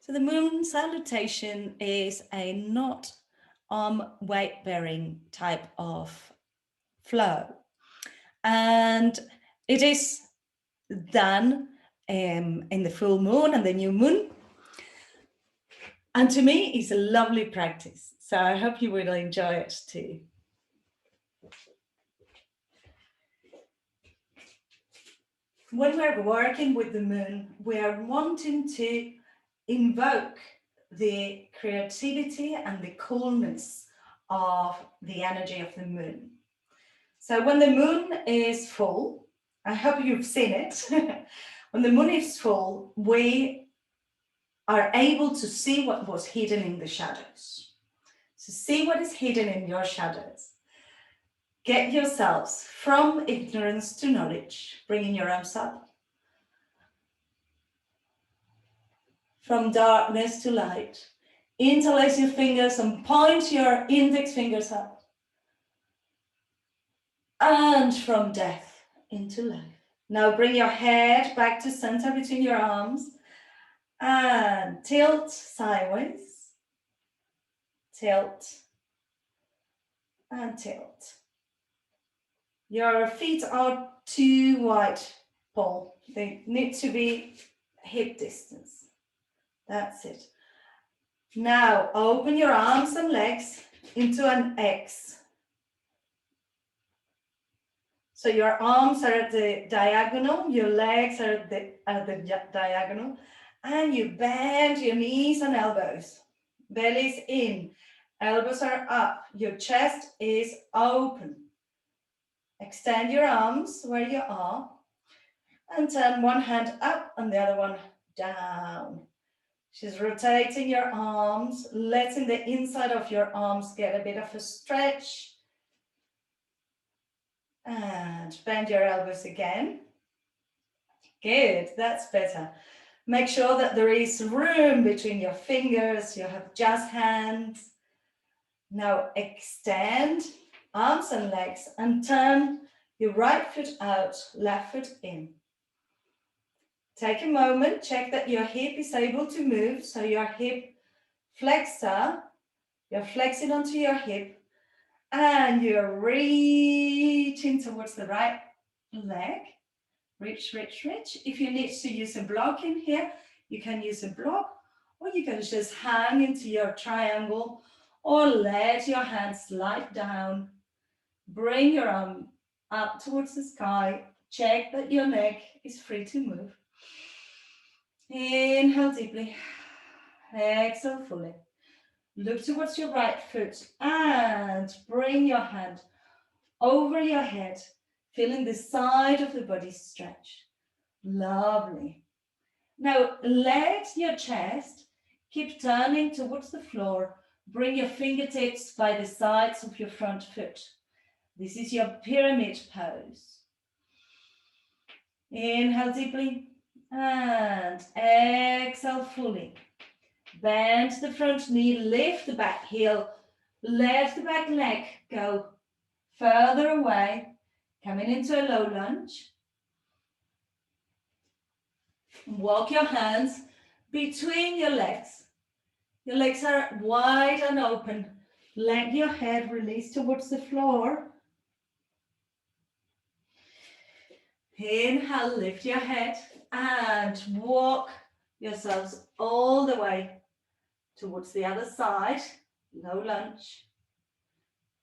So the Moon Salutation is a not arm weight bearing type of flow. And it is done in the full moon and the new moon. And to me, it's a lovely practice. So I hope you will enjoy it too. When we're working with the moon, we are wanting to invoke the creativity and the coolness of the energy of the moon. So when the moon is full, I hope you've seen it. When the moon is full, we are able to see what was hidden in the shadows. So see what is hidden in your shadows. Get yourselves from ignorance to knowledge, bringing your arms up. From darkness to light. Interlace your fingers and point your index fingers up. And from death into life. Now bring your head back to center between your arms and tilt sideways. Tilt and tilt. Your feet are too wide, Paul. They need to be hip distance. That's it. Now open your arms and legs into an X. So your arms are at the diagonal, your legs are at the diagonal, and you bend your knees and elbows. Belly's in, elbows are up, your chest is open. Extend your arms where you are and turn one hand up and the other one down. She's rotating your arms, letting the inside of your arms get a bit of a stretch. And bend your elbows again. Good, that's better. Make sure that there is room between your fingers. You have just hands. Now extend arms and legs and turn your right foot out, left foot in. Take a moment, check that your hip is able to move. So your hip flexor, you're flexing onto your hip and you're reaching towards the right leg. Reach, reach, reach. If you need to use a block in here, you can use a block, or you can just hang into your triangle or let your hands slide down. Bring your arm up towards the sky. Check that your neck is free to move. Inhale deeply. Exhale fully. Look towards your right foot and bring your hand over your head, feeling the side of the body stretch. Lovely. Now let your chest keep turning towards the floor. Bring your fingertips by the sides of your front foot. This is your pyramid pose. Inhale deeply and exhale fully. Bend the front knee, lift the back heel, let the back leg go further away, coming into a low lunge. Walk your hands between your legs. Your legs are wide and open. Let your head release towards the floor. Inhale, lift your head and walk yourselves all the way towards the other side. Low lunge.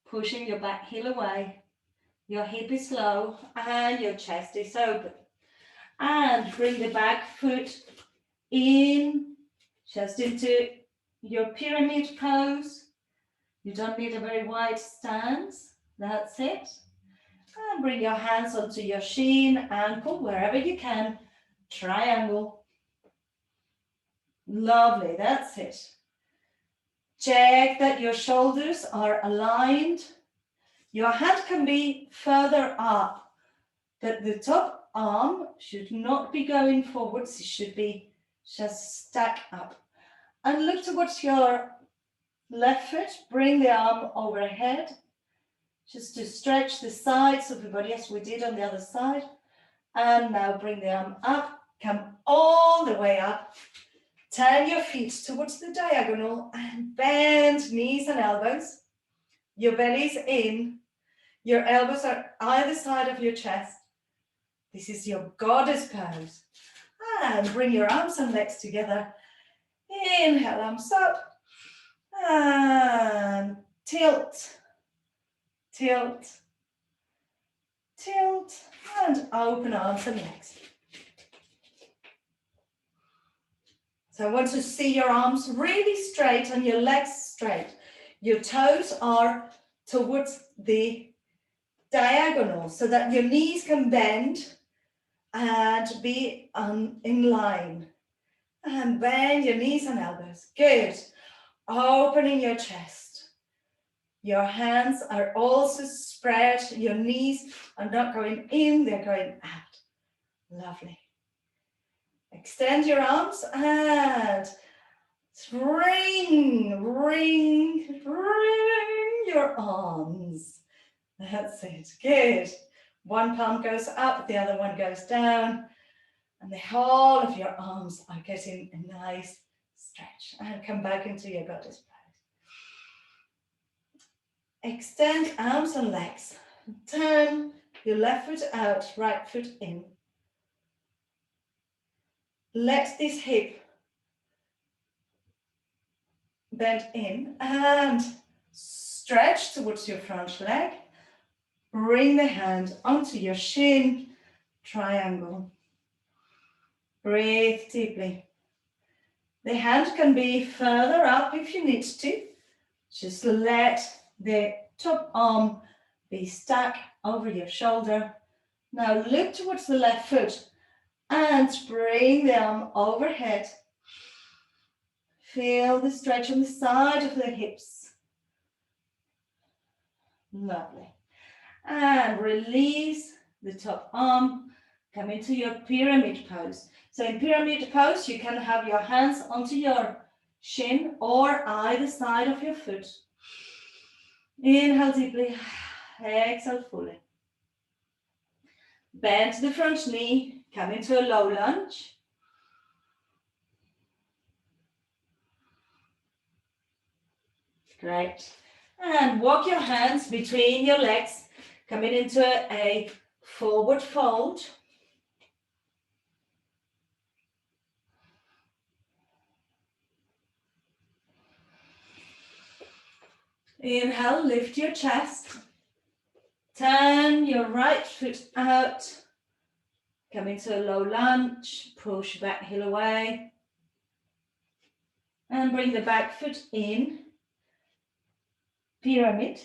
Pushing your back heel away. Your hip is low and your chest is open. And bring the back foot in, just into your pyramid pose. You don't need a very wide stance. That's it. And bring your hands onto your shin, ankle, wherever you can. Triangle. Lovely, that's it. Check that your shoulders are aligned. Your hand can be further up, but the top arm should not be going forwards. It should be just stack up. And look towards your left foot. Bring the arm overhead, just to stretch the sides of the body as we did on the other side. And now bring the arm up, come all the way up. Turn your feet towards the diagonal and bend knees and elbows. Your belly's in. Your elbows are either side of your chest. This is your goddess pose. And bring your arms and legs together. Inhale, arms up. And tilt, tilt, tilt. And open arms and legs. So I want to see your arms really straight and your legs straight. Your toes are towards the diagonal so that your knees can bend and be in line. And bend your knees and elbows. Good. Opening your chest. Your hands are also spread. Your knees are not going in, they're going out. Lovely. Extend your arms and ring, ring, ring your arms. That's it. Good. One palm goes up, the other one goes down. And the whole of your arms are getting a nice stretch. And come back into your goddess pose. Extend arms and legs. Turn your left foot out, right foot in. Let this hip bend in and stretch towards your front leg. Bring the hand onto your shin, triangle. Breathe deeply. The hand can be further up if you need to. Just let the top arm be stuck over your shoulder. Now look towards the left foot and bring the arm overhead. Feel the stretch on the side of the hips. Lovely. And release the top arm. Come into your pyramid pose. So in pyramid pose, you can have your hands onto your shin or either side of your foot. Inhale deeply. Exhale fully. Bend the front knee. Come into a low lunge. Great. And walk your hands between your legs, coming into a forward fold. Inhale, lift your chest. Turn your right foot out. Come into a low lunge. Push back heel away. And bring the back foot in. Pyramid.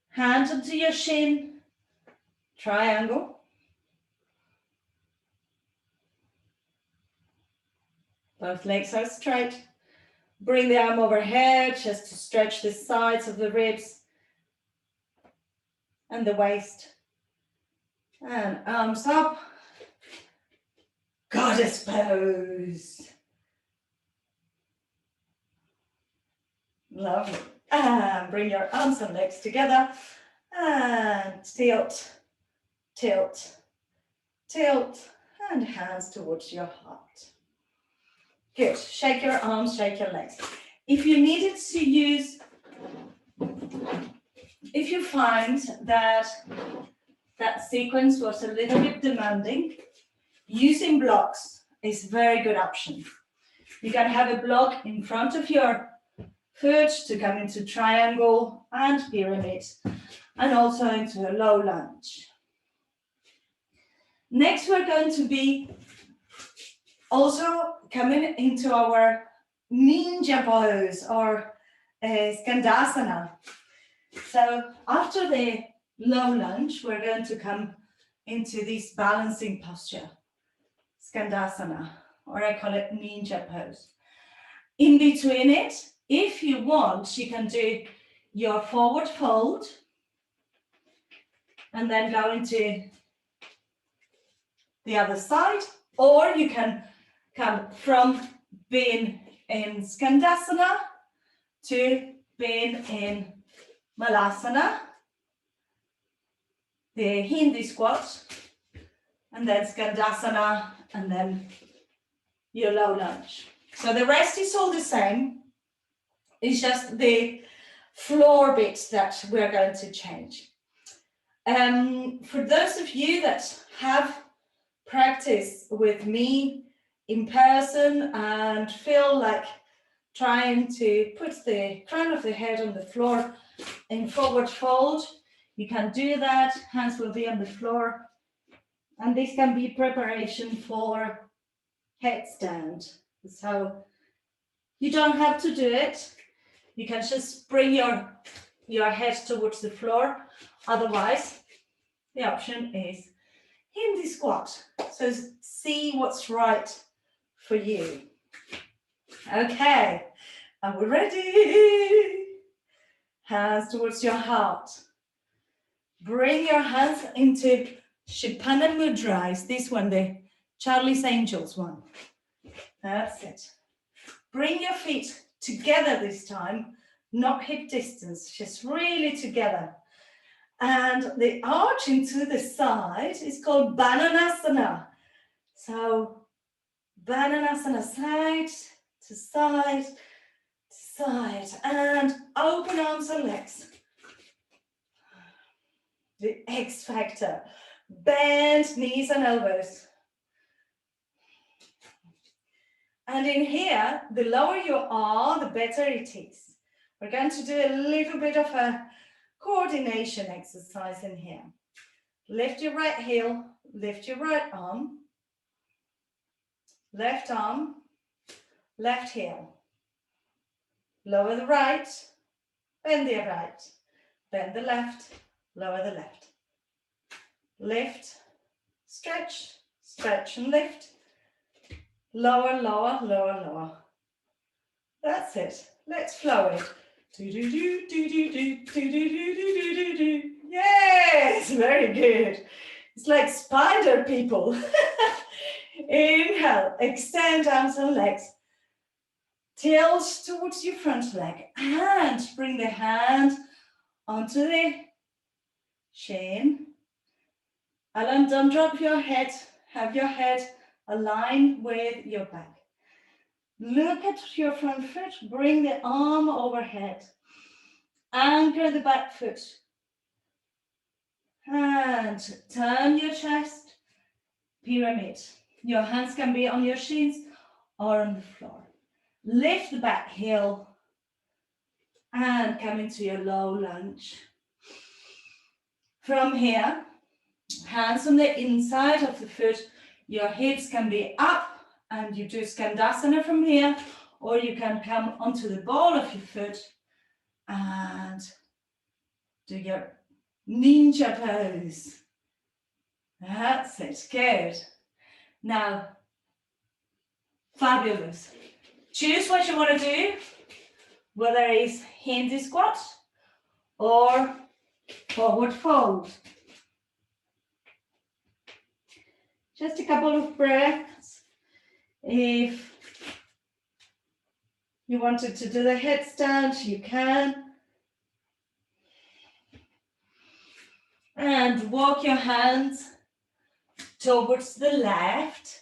Hand onto your shin. Triangle. Both legs are straight. Bring the arm overhead just to stretch the sides of the ribs and the waist. And arms up. Goddess pose. Lovely. And bring your arms and legs together. And tilt, tilt, tilt. And hands towards your heart. Good. Shake your arms, shake your legs. If you needed to use, if you find that that sequence was a little bit demanding, using blocks is a very good option. You can have a block in front of your foot to come into triangle and pyramid, and also into a low lunge. Next, we're going to be also coming into our ninja pose or Skandasana. So after the low lunge, we're going to come into this balancing posture, Skandasana, or I call it ninja pose. In between it, if you want, you can do your forward fold and then go into the other side, or you can come from being in Skandasana to being in Malasana, the Hindi squat, and then Skandasana, and then your low lunge. So the rest is all the same. It's just the floor bit that we're going to change. For those of you that have practiced with me in person and feel like trying to put the crown of the head on the floor in forward fold, you can do that. Hands will be on the floor. And this can be preparation for headstand. So you don't have to do it. You can just bring your head towards the floor. Otherwise, the option is Hindi squat. So see what's right for you. Okay, are we ready? Hands towards your heart. Bring your hands into Shipana Mudra. Is this one, the Charlie's Angels one? That's it. Bring your feet together this time, not hip distance, just really together. And the arch into the side is called Bananasana. So Bananasana, side to side to side, and open arms and legs. The X factor. Bend knees and elbows. And in here, the lower you are, the better it is. We're going to do a little bit of a coordination exercise in here. Lift your right heel, lift your right arm, left heel. Lower the right, bend the right, bend the left, lower the left. Lift, stretch, stretch and lift. Lower, lower, lower, lower. That's it. Let's flow it. Do, do, do, do, do, do, do, do, do, do, do, do. Yes, very good. It's like spider people. Inhale, extend arms and legs. Tilt towards your front leg and bring the hand onto the shin. And don't drop your head. Have your head aligned with your back. Look at your front foot. Bring the arm overhead. Anchor the back foot. And turn your chest. Pyramid. Your hands can be on your shins or on the floor. Lift the back heel and come into your low lunge. From here, hands on the inside of the foot. Your hips can be up and you do Skandasana from here, or you can come onto the ball of your foot and do your ninja pose. That's it, good. Now, fabulous. Choose what you want to do, whether it's Hindi squat or forward fold. Just a couple of breaths. If you wanted to do the headstand, you can. And walk your hands towards the left.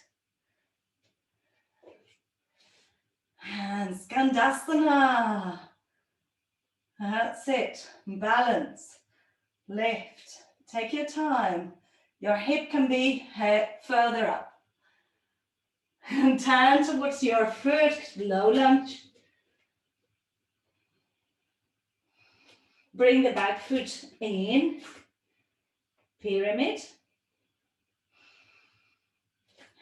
And Skandasana. That's it. Balance. Lift. Take your time. Your hip can be further up. And turn towards your foot, low lunge. Bring the back foot in. Pyramid.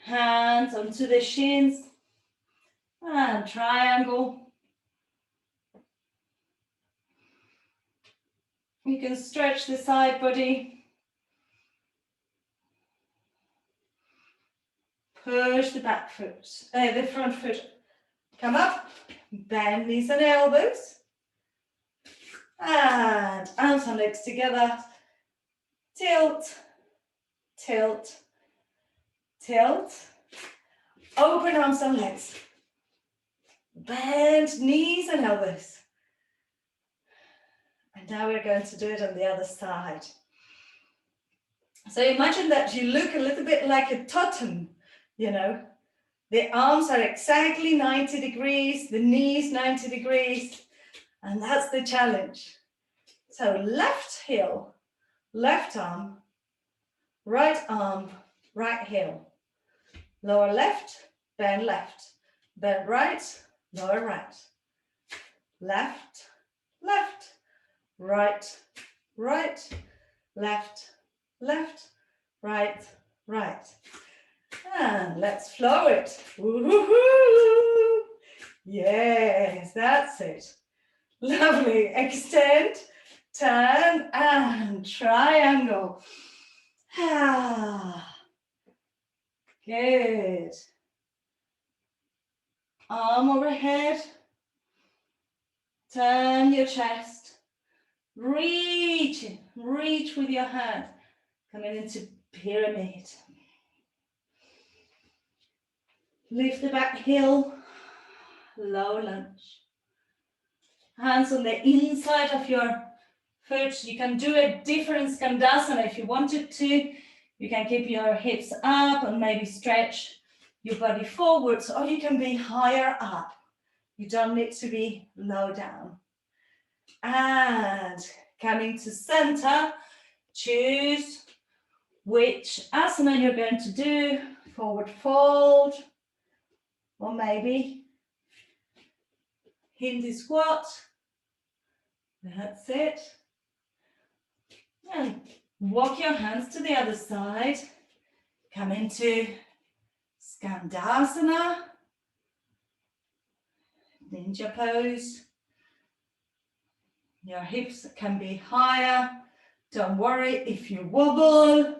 Hands onto the shins. And triangle. You can stretch the side body. Push the back foot, the front foot. Come up, bend knees and elbows. And arms and legs together. Tilt, tilt, tilt. Open arms and legs. Bend knees and elbows. And now we're going to do it on the other side. So imagine that you look a little bit like a totem, you know, The arms are exactly 90 degrees, the knees 90 degrees, and that's the challenge. So left heel, left arm, right heel. Lower left, bend right, lower right. Left, left, right, right, left, left, right, right. And let's flow it. Woo-hoo-hoo. Yes, that's it. Lovely. Extend, turn, and triangle. Ah, good. Arm overhead. Turn your chest. Reach with your hand. Coming into pyramid. Lift the back heel. Low lunge. Hands on the inside of your foot. You can do a different skandasana if you wanted to. You can keep your hips up and maybe stretch your body forwards, or you can be higher up. You don't need to be low down. And coming to center, choose which asana you're going to do. Forward fold, or maybe Hindi squat. That's it. And walk your hands to the other side. Come into Skandasana, ninja pose. Your hips can be higher. Don't worry if you wobble.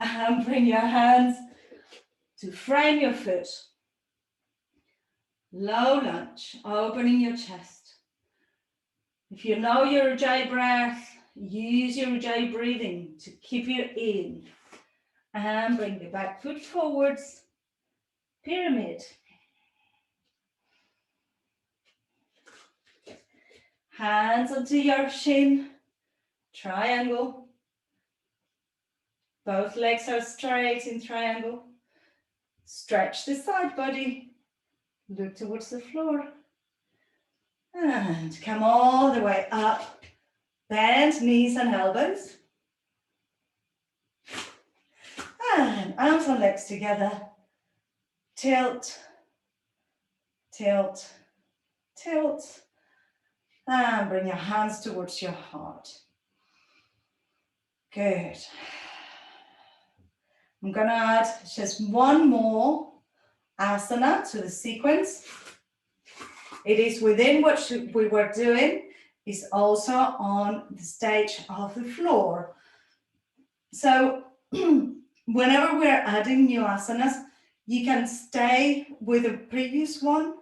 And bring your hands to frame your foot. Low lunge, opening your chest. If you know your Ujjayi breath, use your Ujjayi breathing to keep you in. And bring the back foot forwards. Pyramid. Hands onto your shin. Triangle. Both legs are straight in triangle. Stretch the side body. Look towards the floor. And come all the way up. Bend knees and elbows. And arms and legs together. Tilt, tilt, tilt. And bring your hands towards your heart. Good. I'm going to add just one more asana to the sequence. It is within what we were doing. It's also on the stage of the floor. So whenever we're adding new asanas, you can stay with the previous one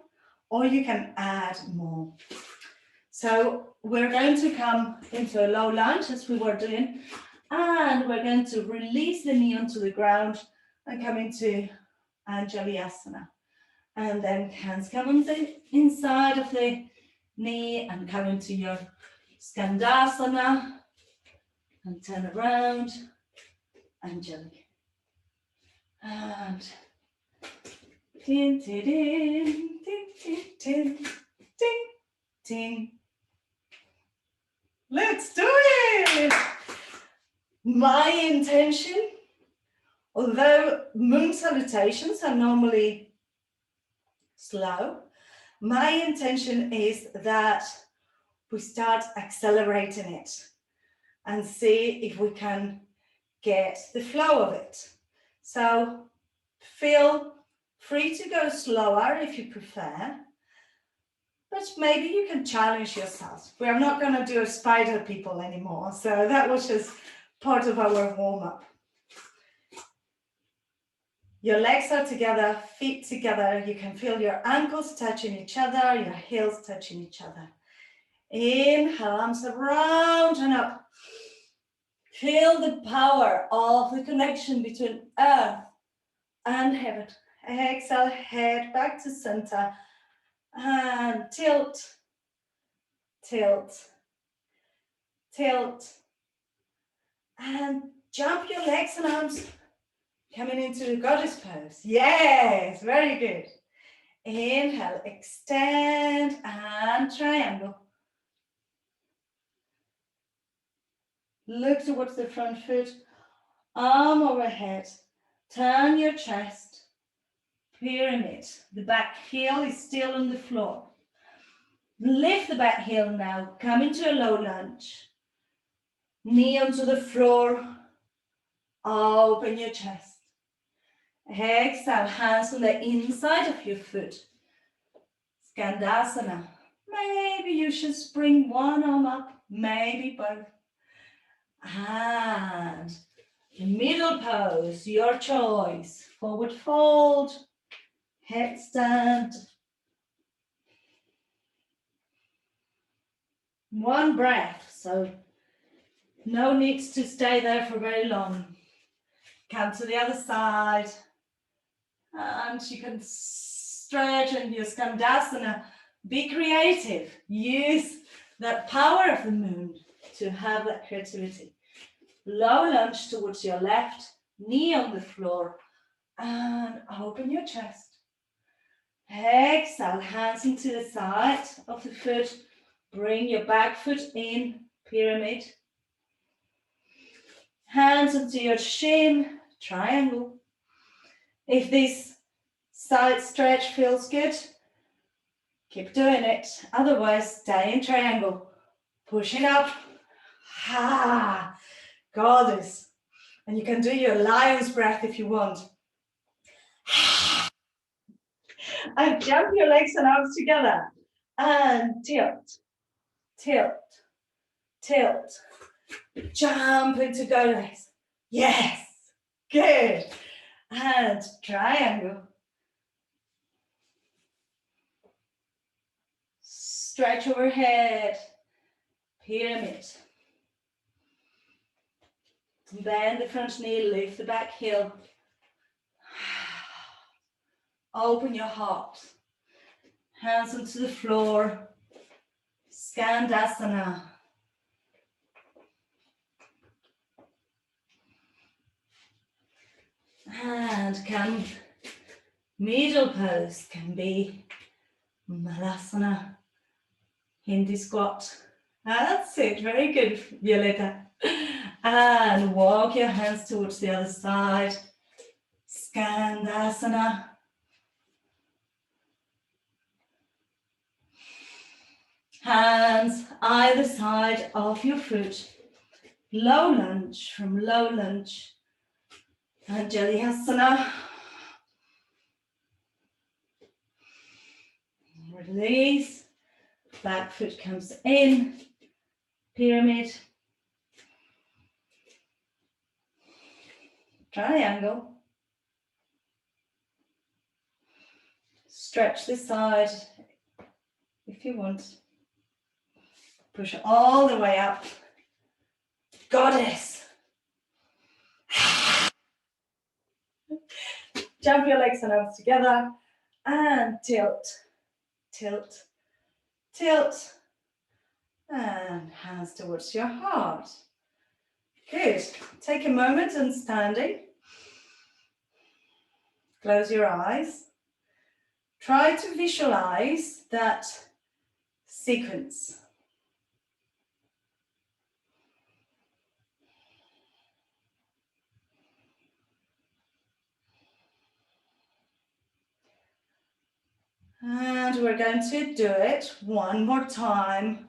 or you can add more. So we're going to come into a low lunge as we were doing, and we're going to release the knee onto the ground and come into Anjali Asana. And then hands come on the inside of the knee and come into your Skandasana and turn around, Anjali. And tin, tin, tin, tin, tin, ting, ting. Let's do it! My intention, although moon salutations are normally slow, my intention is that we start accelerating it and see if we can get the flow of it. So feel free to go slower if you prefer, but maybe you can challenge yourself. We're not going to do a spider people anymore, so that was just part of our warm-up. Your legs are together, feet together. You can feel your ankles touching each other, your heels touching each other. Inhale, arms around and up. Feel the power of the connection between earth and heaven. Exhale, head back to center. And tilt, tilt, tilt. And jump your legs and arms Coming into the goddess pose. Yes, very good. Inhale, extend and triangle. Look towards the front foot, arm overhead. Turn your chest, pyramid. The back heel is still on the floor. Lift the back heel now, come into a low lunge. Knee onto the floor, open your chest. Exhale, hands on the inside of your foot. Skandasana. Maybe you should bring one arm up, maybe both. And the middle pose, your choice. Forward fold, headstand. One breath, so no need to stay there for very long. Come to the other side. And you can stretch and your Skandasana. Be creative. Use that power of the moon to have that creativity. Low lunge towards your left, knee on the floor, and open your chest. Exhale, hands into the side of the foot. Bring your back foot in, pyramid. Hands into your shin, triangle. If this side stretch feels good, keep doing it. Otherwise, stay in triangle. Push it up. Ha! Goddess. And you can do your lion's breath if you want. And jump your legs and arms together. And tilt, tilt, tilt. Jump into goddess. Yes. Good. And triangle. Stretch overhead. Pyramid. Bend the front knee, lift the back heel. Open your heart. Hands onto the floor. Skandasana. And can middle pose can be Malasana, Hindi squat. That's it, very good, Violeta. And walk your hands towards the other side. Skandasana. Hands either side of your foot. Low lunge, from low lunge. Anjalihasana. Release. Back foot comes in. Pyramid. Triangle. Stretch this side if you want. Push all the way up. Goddess. Jump your legs and arms together and tilt, tilt, tilt. And hands towards your heart. Good. Take a moment and standing. Close your eyes. Try to visualize that sequence. And we're going to do it one more time.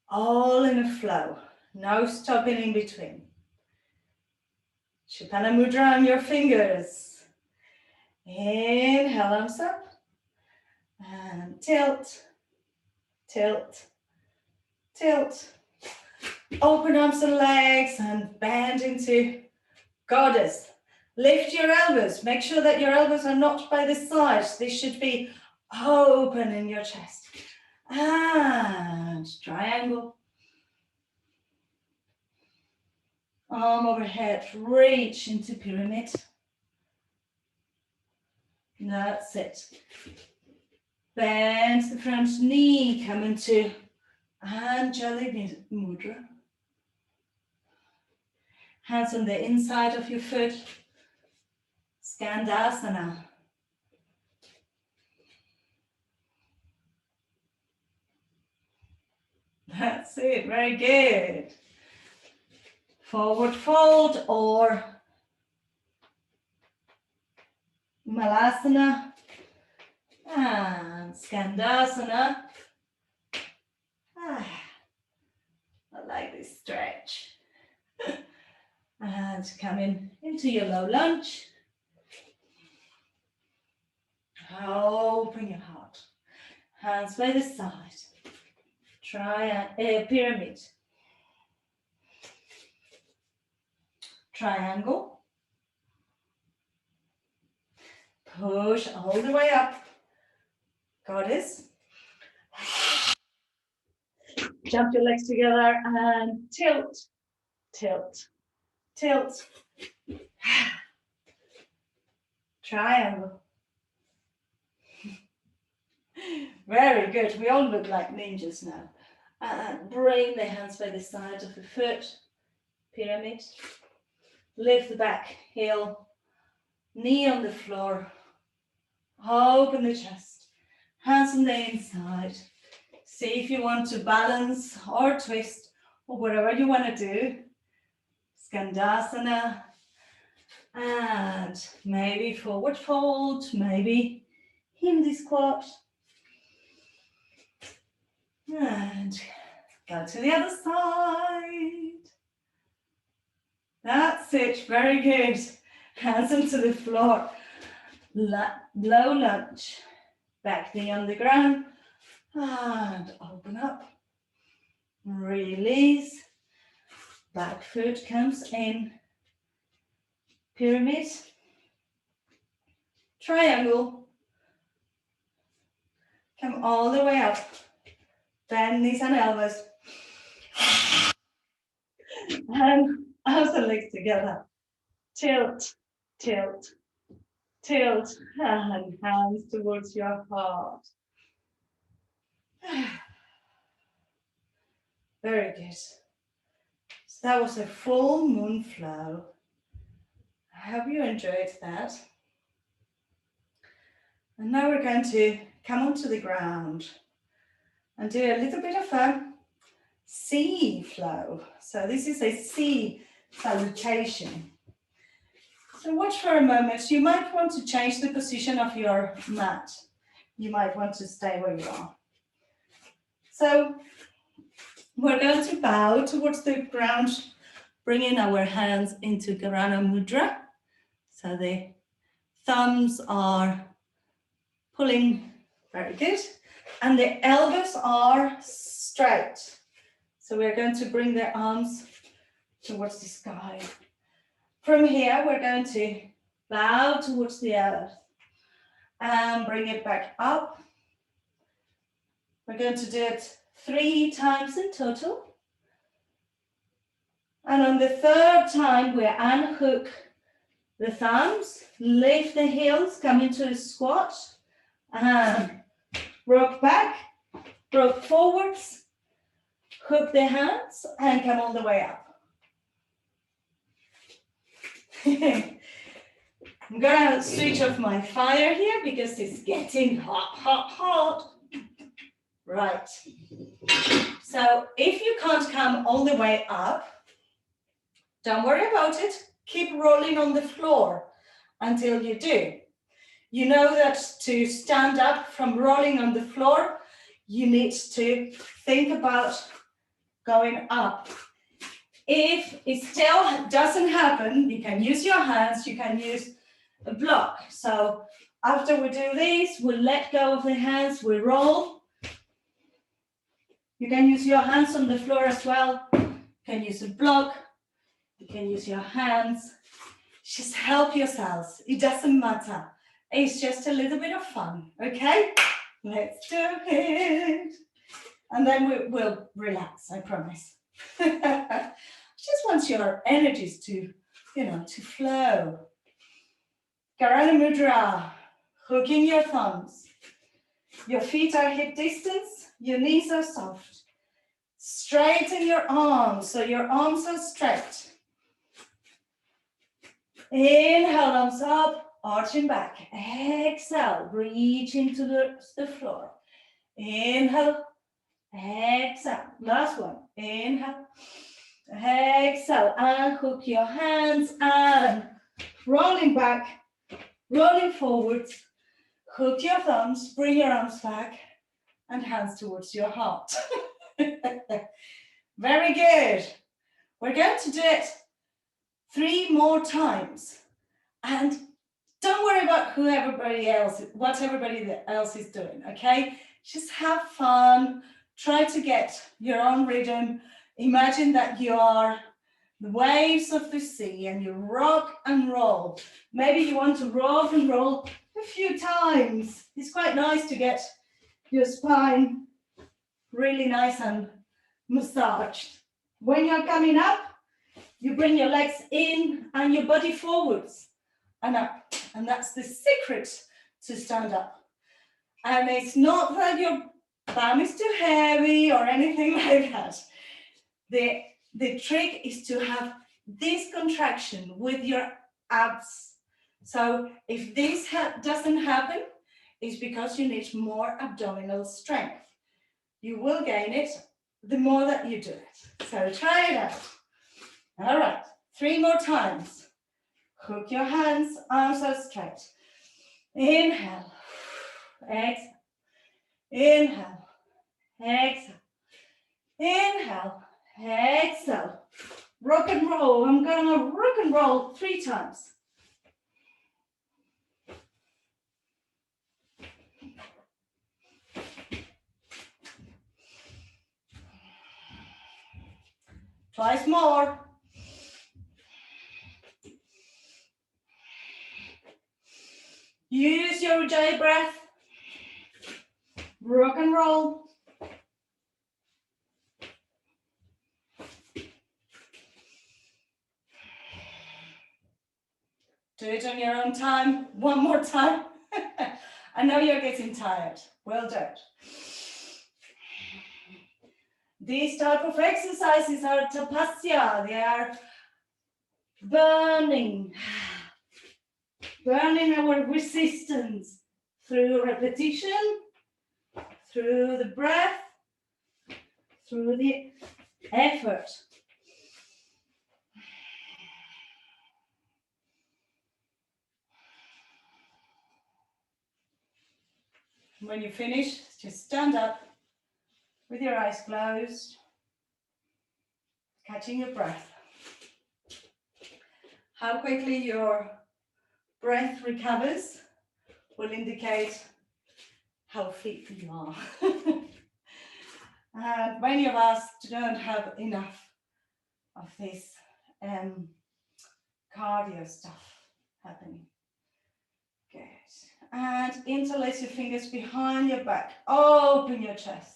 All in a flow. No stopping in between. Shapana Mudra on your fingers. Inhale, arms up. And tilt, tilt, tilt. Open arms and legs and bend into goddess. Lift your elbows. Make sure that your elbows are not by the sides. They should be open in your chest. And triangle. Arm overhead. Reach into pyramid. That's it. Bend the front knee. Come into Anjali Mudra. Hands on the inside of your foot. Skandasana. That's it, very good. Forward fold or Malasana and Skandasana. I like this stretch. And coming into your low lunge. Open your heart. Hands by the side. Try a pyramid. Triangle. Push all the way up. Goddess. Jump your legs together and tilt, tilt, tilt. Triangle. Very good. We all look like ninjas now. And bring the hands by the side of the foot. Pyramid. Lift the back heel. Knee on the floor. Open the chest. Hands on the inside. See if you want to balance or twist or whatever you want to do. Skandasana. And maybe forward fold, maybe Hindi squat. And go to the other side. That's it, very good. Hands onto the floor. Low lunge. Back knee on the ground. And open up. Release. Back foot comes in. Pyramid. Triangle. Come all the way up. Bend knees and elbows. And arms and legs together. Tilt, tilt, tilt. And hands towards your heart. Very good. So that was a full moon flow. I hope you enjoyed that. And now we're going to come onto the ground and do a little bit of a sea flow. So this is a sea salutation. So watch for a moment. You might want to change the position of your mat. You might want to stay where you are. So we're going to bow towards the ground, bringing our hands into Garana Mudra. So the thumbs are pulling, very good, and the elbows are straight. So we're going to bring the arms towards the sky. From here, we're going to bow towards the earth and bring it back up. We're going to do it 3 times in total. And on the 3rd time, we unhook the thumbs, lift the heels, come into a squat, and rock back, rock forwards, hook the hands, and come all the way up. I'm gonna switch off my fire here because it's getting hot, hot, hot. Right. So if you can't come all the way up, don't worry about it. Keep rolling on the floor until you do. You know that to stand up from rolling on the floor, you need to think about going up. If it still doesn't happen, you can use your hands, you can use a block. So after we do this, we'll let go of the hands, we roll. You can use your hands on the floor as well. You can use a block. You can use your hands. Just help yourselves. It doesn't matter. It's just a little bit of fun, okay? Let's do it. And then we will relax, I promise. Just want your energies to, to flow. Garana Mudra, hooking your thumbs. Your feet are hip distance, your knees are soft. Straighten your arms, so your arms are straight. Inhale, arms up, arching back. Exhale, reach into the floor. Inhale, exhale. Last one. Inhale, exhale. Unhook your hands and rolling back, rolling forwards. Hook your thumbs, bring your arms back and hands towards your heart. Very good. We're going to do it 3 more times. And don't worry about what everybody else is doing, okay? Just have fun. Try to get your own rhythm. Imagine that you are the waves of the sea and you rock and roll. Maybe you want to rock and roll a few times. It's quite nice to get your spine really nice and massaged. When you're coming up, you bring your legs in and your body forwards and up. And that's the secret to stand up. And it's not that your bum is too heavy or anything like that. The trick is to have this contraction with your abs. So if this doesn't happen, it's because you need more abdominal strength. You will gain it the more that you do it. So try it out. All right, 3 more times. Hook your hands, arms out straight. Inhale, exhale. Inhale, exhale. Inhale, exhale. Rock and roll. I'm gonna rock and roll 3 times. Twice more. Use your Ujjayi breath. Rock and roll. Do it on your own time. 1 more time. I know you're getting tired. Well done. These type of exercises are tapasya. They are burning our resistance through repetition, through the breath, through the effort. When you finish, just stand up with your eyes closed, catching your breath. How quickly your breath recovers will indicate how fit you are. And many of us don't have enough of this cardio stuff happening. Good. And interlace your fingers behind your back. Open your chest.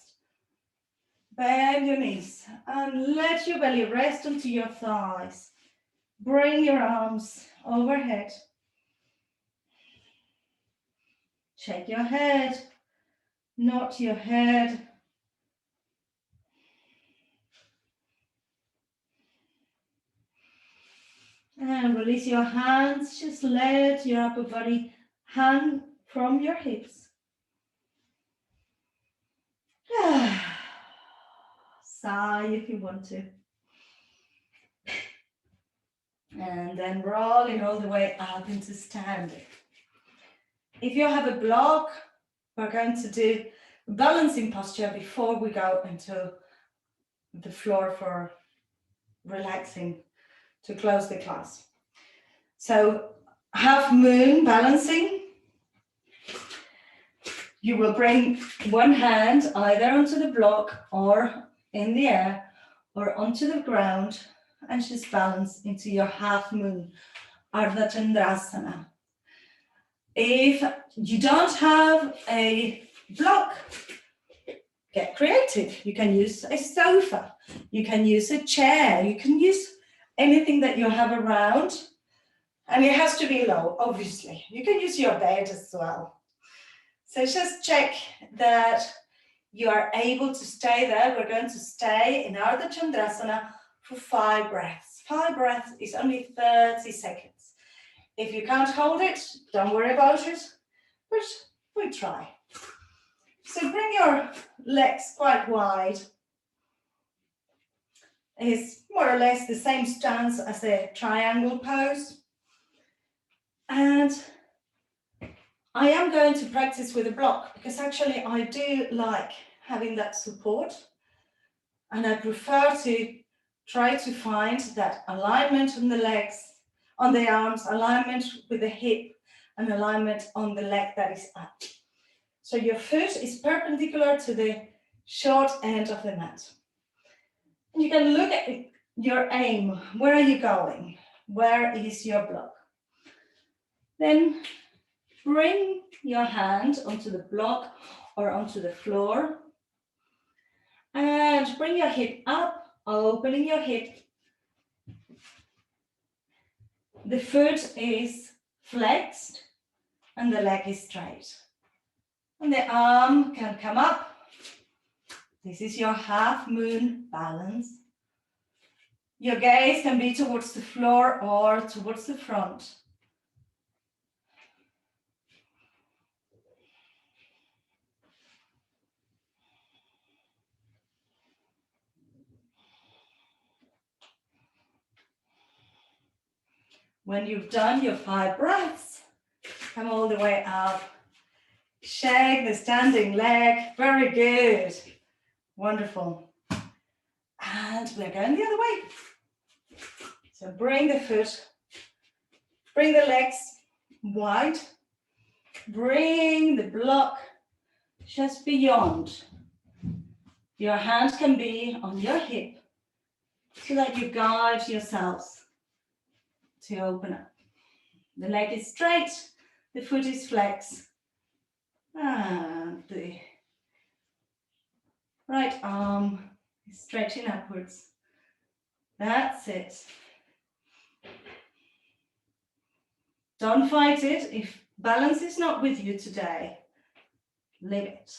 Bend your knees and let your belly rest onto your thighs. Bring your arms overhead. Shake your head, nod your head. And release your hands. Just let your upper body hang from your hips. Sigh if you want to. And then rolling all the way up into standing. If you have a block, we're going to do balancing posture before we go into the floor for relaxing to close the class. So half moon balancing. You will bring one hand either onto the block or in the air or onto the ground and just balance into your half moon, Ardha Chandrasana. If you don't have a block, get creative. You can use a sofa, you can use a chair, you can use anything that you have around, and it has to be low, obviously. You can use your bed as well. So just check that you are able to stay there. We're going to stay in Ardha Chandrasana for 5 breaths. 5 breaths is only 30 seconds. If you can't hold it, don't worry about it, but we try. So bring your legs quite wide. It's more or less the same stance as a triangle pose. And I am going to practice with a block because actually I do like having that support, and I prefer to try to find that alignment on the legs, on the arms, alignment with the hip, and alignment on the leg that is up. So your foot is perpendicular to the short end of the mat. And you can look at your aim. Where are you going? Where is your block? Then bring your hand onto the block or onto the floor. And bring your hip up, opening your hip. The foot is flexed and the leg is straight. And the arm can come up. This is your half moon balance. Your gaze can be towards the floor or towards the front. When you've done your 5 breaths, come all the way up. Shake the standing leg. Very good. Wonderful. And we're going the other way. So bring the foot, bring the legs wide, bring the block just beyond. Your hand can be on your hip so that you guide yourselves to open up. The leg is straight, the foot is flexed, and the right arm is stretching upwards. That's it. Don't fight it. If balance is not with you today, leave it.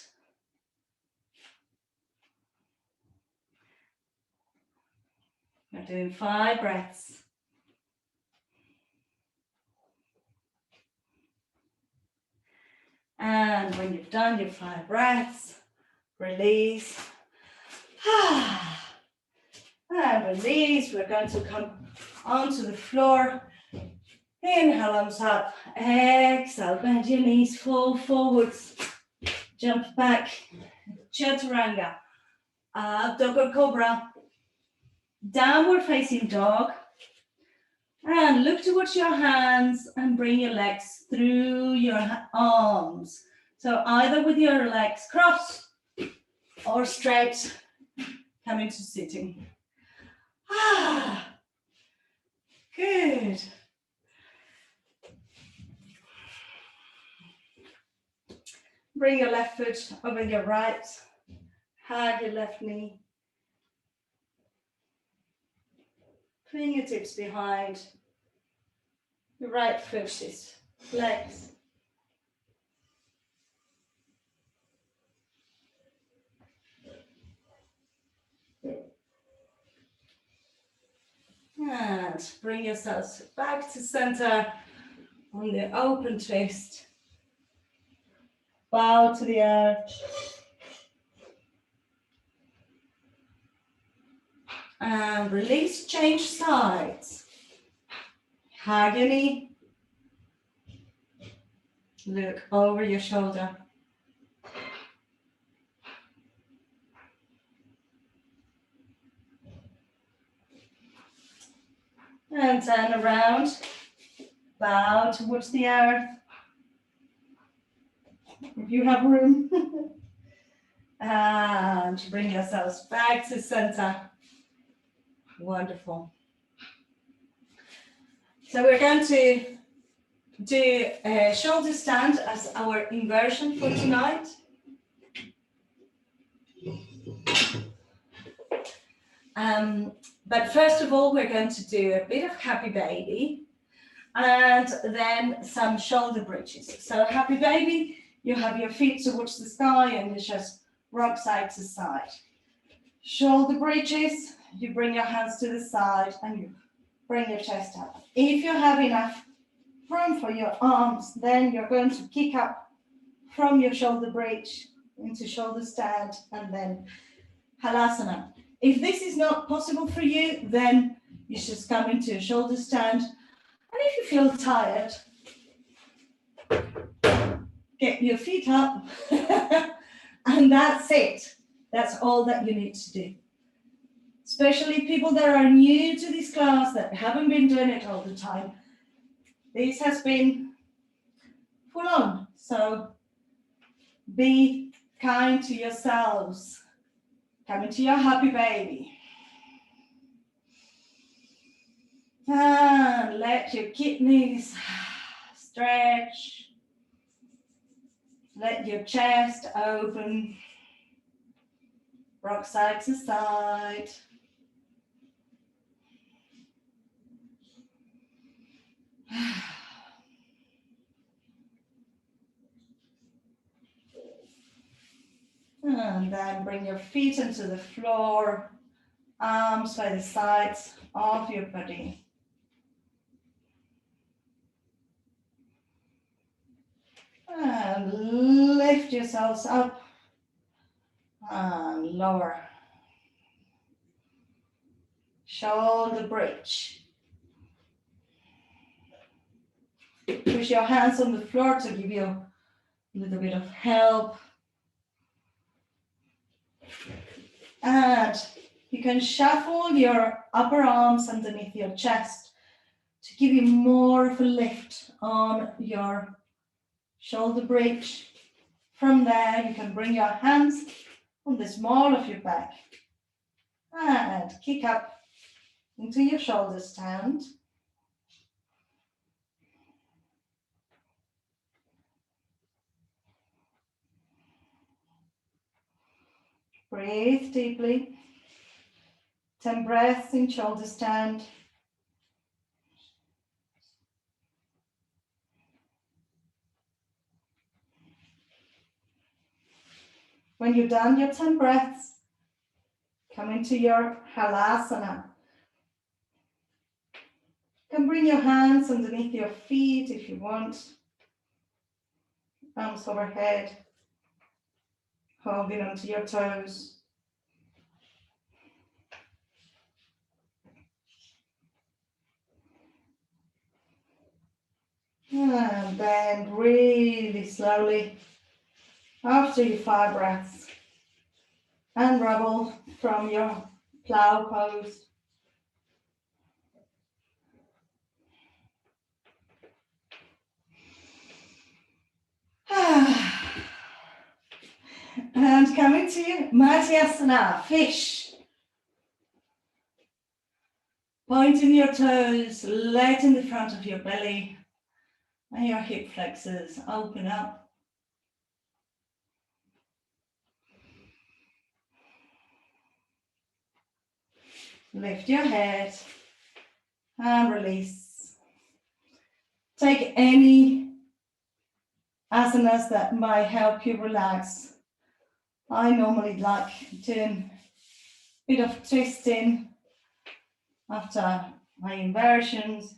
We're doing 5 breaths. And when you've done your 5 breaths, release. And release. We're going to come onto the floor. Inhale, arms up. Exhale, bend your knees, fall forwards. Jump back. Chaturanga. Up, dog or cobra. Downward facing dog. And look towards your hands and bring your legs through your arms. So either with your legs crossed or straight, come into sitting. Good. Bring your left foot over your right. Hug your left knee. Fingertips behind. Your right foot is flexed. And bring yourselves back to center on the open twist. Bow to the earth. And release, change sides. Hug your knee. Look over your shoulder. And turn around. Bow towards the earth. If you have room. And bring yourselves back to center. Wonderful. So we're going to do a shoulder stand as our inversion for tonight. But first of all, we're going to do a bit of happy baby and then some shoulder bridges. So happy baby, you have your feet towards the sky and you just rock side to side. Shoulder bridges, you bring your hands to the side and you bring your chest up. If you have enough Room for your arms. Then you're going to kick up from your shoulder bridge into shoulder stand and then halasana. If this is not possible for you, then you just come into a shoulder stand. And if you feel tired, get your feet up and that's it. That's all that you need to do. Especially people that are new to this class, that haven't been doing it all the time. This has been full on. So be kind to yourselves. Come into your happy baby. And let your kidneys stretch. Let your chest open. Rock side to side. And then bring your feet into the floor, arms by the sides of your body. And lift yourselves up and lower. Shoulder bridge. Push your hands on the floor to give you a little bit of help. And you can shuffle your upper arms underneath your chest to give you more of a lift on your shoulder bridge. From there, you can bring your hands on the small of your back and kick up into your shoulder stand. Breathe deeply. 10 breaths in shoulder stand. When you've done your 10 breaths, come into your halasana. You can bring your hands underneath your feet if you want. Arms overhead, holding onto your toes. And then really slowly, after your 5 breaths, unravel from your plow pose. And come into Madhyasana, fish. Pointing your toes, letting the front of your belly and your hip flexors open up. Lift your head and release. Take any asanas that might help you relax. I normally like doing a bit of twisting after my inversions.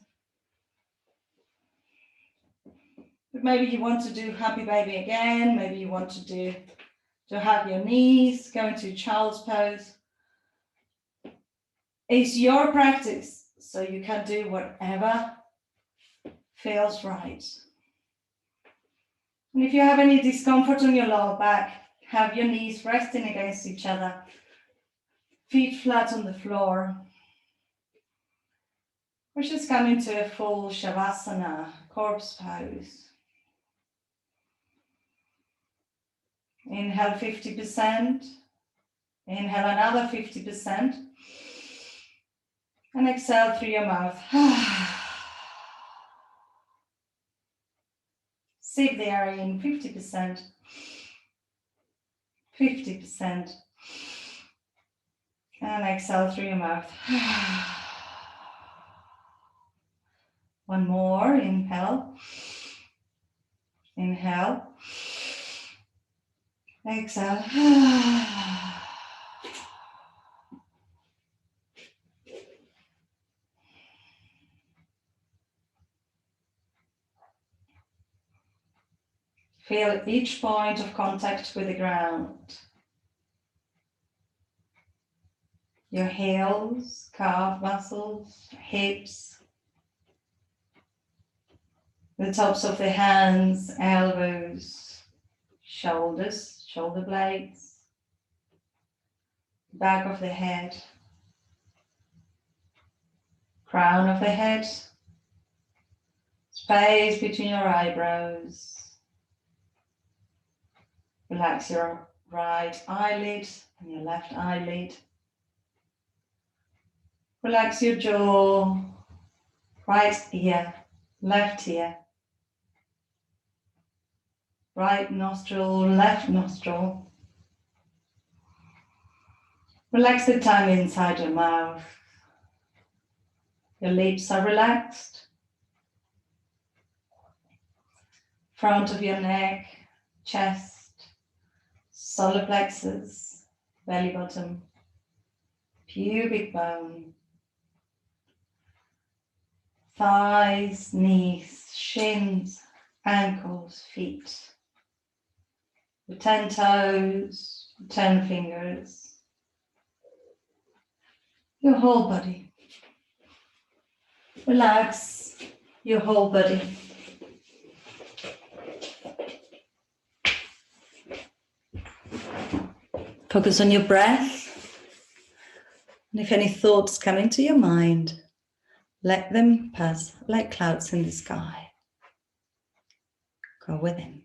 But maybe you want to do happy baby again. Maybe you want to have your knees, go into child's pose. It's your practice, so you can do whatever feels right. And if you have any discomfort on your lower back, have your knees resting against each other, feet flat on the floor. Or just come into a full Shavasana, corpse pose. Inhale 50%, inhale another 50%, and exhale through your mouth. Sip the air in 50%, 50%, and exhale through your mouth. One more, inhale, inhale, exhale. Feel each point of contact with the ground. Your heels, calf muscles, hips, the tops of the hands, elbows, shoulders, shoulder blades, back of the head, crown of the head, space between your eyebrows. Relax your right eyelid and your left eyelid. Relax your jaw, right ear, left ear, right nostril, left nostril. Relax the tongue inside your mouth. Your lips are relaxed. Front of your neck, chest, solar plexus, belly button, pubic bone, thighs, knees, shins, ankles, feet. The 10 toes, 10 fingers. Your whole body. Relax your whole body. Focus on your breath. And if any thoughts come into your mind, let them pass like clouds in the sky. Go with them.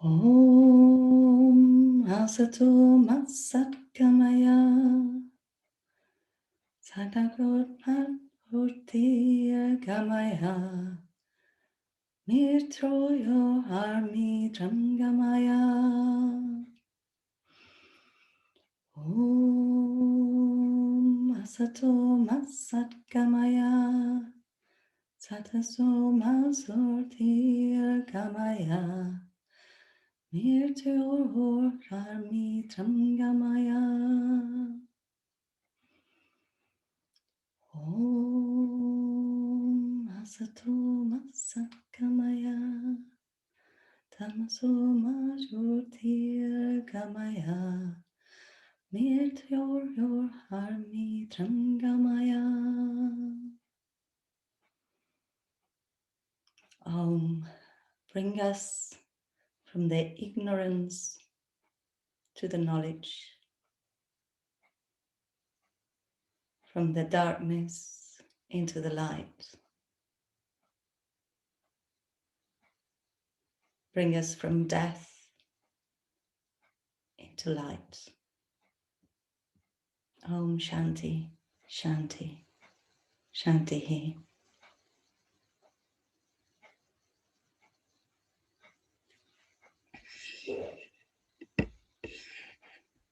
Om Asato Masatkamaya Sadakotpat Urtiya Gamaya Mirtroyo Harmi Trangamaya Om Asato Masatkamaya Sataso Masurtiya Gamaya Mirtor Harmi Trangamaya Om Asato Masatkamaya Tamaso Majurtir Gamaya Mirtor Harmi Trangamaya. Bring us from the ignorance to the knowledge, from the darkness into the light. Bring us from death into light. Om Shanti, Shanti, Shanti.